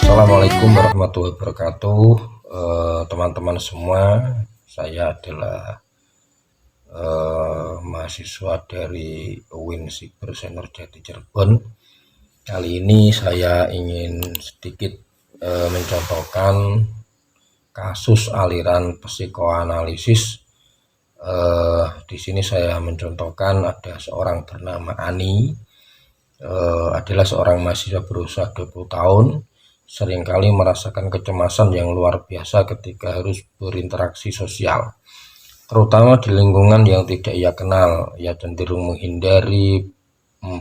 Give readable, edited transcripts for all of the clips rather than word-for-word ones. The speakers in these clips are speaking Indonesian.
Assalamualaikum warahmatullahi wabarakatuh, teman-teman semua. Saya adalah mahasiswa dari UIN Siber Senior Jati Cirebon. Kali ini saya ingin sedikit mencontohkan kasus aliran psikoanalisis. Di sini saya mencontohkan ada seorang bernama Ani, adalah seorang mahasiswa berusia 20 tahun. Seringkali merasakan kecemasan yang luar biasa ketika harus berinteraksi sosial, terutama di lingkungan yang tidak ia kenal. Ia cenderung menghindari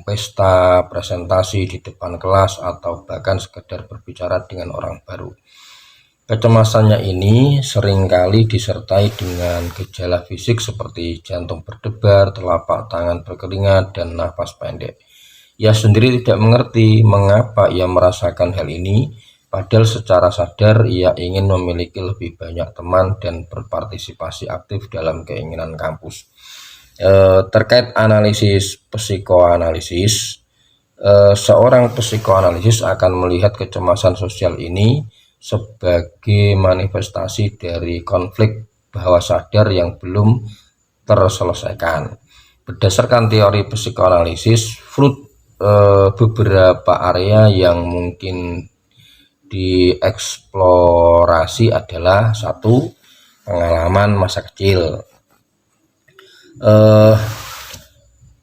pesta, presentasi di depan kelas, atau bahkan sekedar berbicara dengan orang baru. Kecemasannya ini seringkali disertai dengan gejala fisik seperti jantung berdebar, telapak tangan berkeringat, dan nafas pendek. Ia sendiri tidak mengerti mengapa ia merasakan hal ini, padahal secara sadar ia ingin memiliki lebih banyak teman dan berpartisipasi aktif dalam keinginan kampus. Terkait analisis psikoanalisis, seorang psikoanalisis akan melihat kecemasan sosial ini sebagai manifestasi dari konflik bawah sadar yang belum terselesaikan. Berdasarkan teori psikoanalisis, Freud, beberapa area yang mungkin dieksplorasi adalah: satu, pengalaman masa kecil.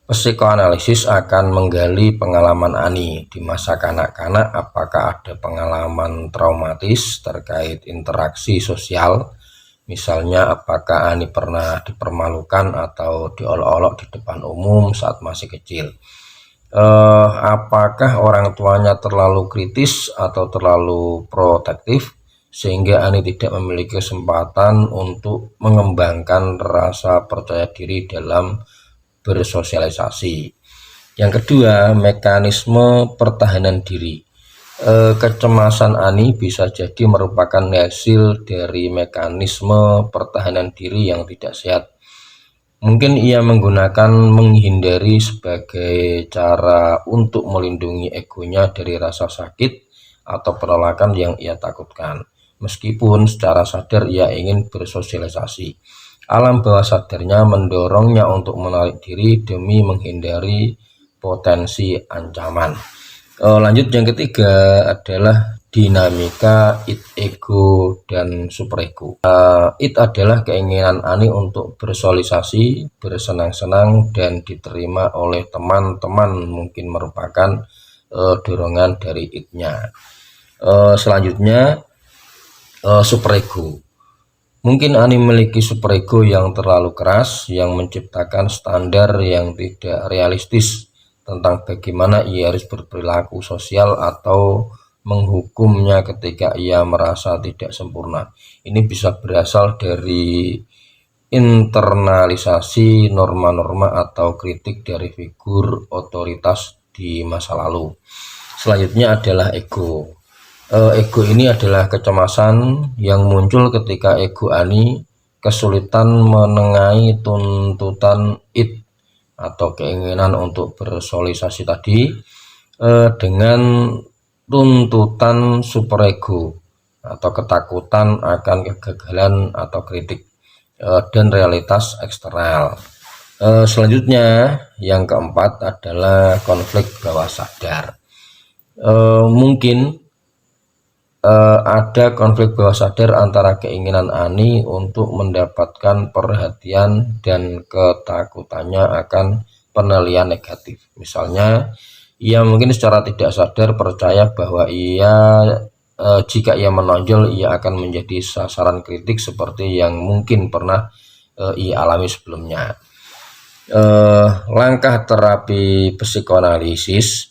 Psikoanalisis akan menggali pengalaman Ani di masa kanak-kanak. Apakah ada pengalaman traumatis terkait interaksi sosial? Misalnya, apakah Ani pernah dipermalukan atau diolok-olok di depan umum saat masih kecil? Apakah orang tuanya terlalu kritis atau terlalu protektif sehingga Ani tidak memiliki kesempatan untuk mengembangkan rasa percaya diri dalam bersosialisasi? Yang kedua, mekanisme pertahanan diri. Kecemasan Ani bisa jadi merupakan hasil dari mekanisme pertahanan diri yang tidak sehat. Mungkin ia menggunakan menghindari sebagai cara untuk melindungi egonya dari rasa sakit atau penolakan yang ia takutkan. Meskipun secara sadar ia ingin bersosialisasi, alam bawah sadarnya mendorongnya untuk menarik diri demi menghindari potensi ancaman. Lanjut, yang ketiga adalah dinamika id, ego, dan superego. Id adalah keinginan Ani untuk bersosialisasi, bersenang-senang, dan diterima oleh teman-teman, mungkin merupakan dorongan dari id-nya. Selanjutnya, superego. Mungkin Ani memiliki superego yang terlalu keras, yang menciptakan standar yang tidak realistis tentang bagaimana ia harus berperilaku sosial atau menghukumnya ketika ia merasa tidak sempurna. Ini bisa berasal dari internalisasi norma-norma atau kritik dari figur otoritas di masa lalu. Selanjutnya adalah ego. Ego ini adalah kecemasan yang muncul ketika ego Ani kesulitan menengahi tuntutan id atau keinginan untuk bersosialisasi tadi dengan tuntutan superego atau ketakutan akan kegagalan atau kritik dan realitas eksternal. Selanjutnya, yang keempat adalah konflik bawah sadar. Mungkin ada konflik bawah sadar antara keinginan Ani untuk mendapatkan perhatian dan ketakutannya akan penilaian negatif. Misalnya, ia mungkin secara tidak sadar percaya bahwa jika ia menonjol, ia akan menjadi sasaran kritik seperti yang mungkin pernah ia alami sebelumnya. Langkah terapi psikoanalisis.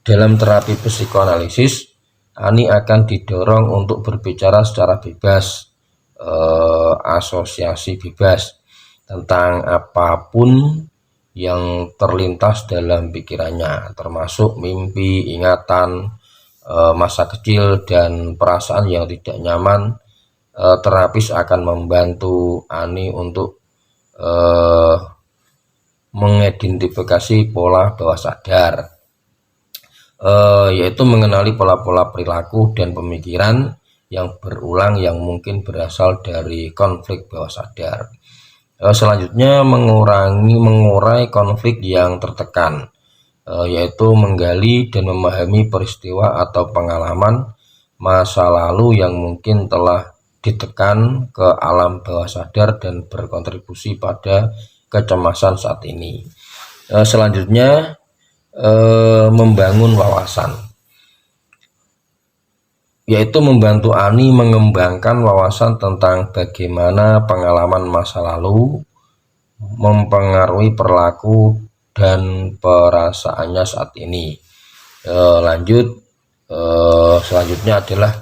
Dalam terapi psikoanalisis, Ani akan didorong untuk berbicara secara bebas, asosiasi bebas tentang apapun yang terlintas dalam pikirannya, termasuk mimpi, ingatan, masa kecil, dan perasaan yang tidak nyaman. Terapis akan membantu Ani untuk mengidentifikasi pola bawah sadar. yaitu mengenali pola-pola perilaku dan pemikiran yang berulang yang mungkin berasal dari konflik bawah sadar. Selanjutnya mengurai konflik yang tertekan, yaitu menggali dan memahami peristiwa atau pengalaman masa lalu yang mungkin telah ditekan ke alam bawah sadar dan berkontribusi pada kecemasan saat ini. Selanjutnya membangun wawasan, yaitu membantu Ani mengembangkan wawasan tentang bagaimana pengalaman masa lalu mempengaruhi perilaku dan perasaannya saat ini. Selanjutnya adalah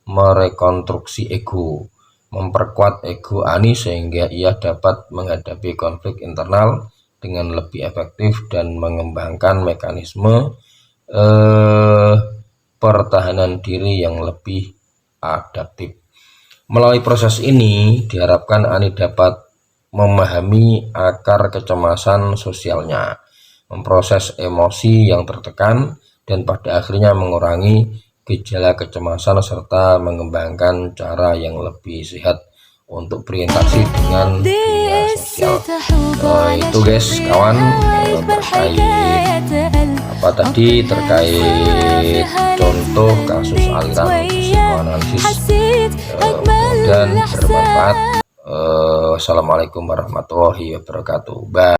merekonstruksi ego, memperkuat ego Ani sehingga ia dapat menghadapi konflik internal dengan lebih efektif dan mengembangkan mekanisme pertahanan diri yang lebih adaptif. Melalui proses ini diharapkan Ani dapat memahami akar kecemasan sosialnya, memproses emosi yang tertekan, dan pada akhirnya mengurangi gejala kecemasan serta mengembangkan cara yang lebih sehat untuk berinteraksi dengan dunia sosial. Itu guys kawan, terkait contoh kasus aliran psikoanalisis, dan bermanfaat. Wassalamualaikum warahmatullahi wabarakatuh. Bye.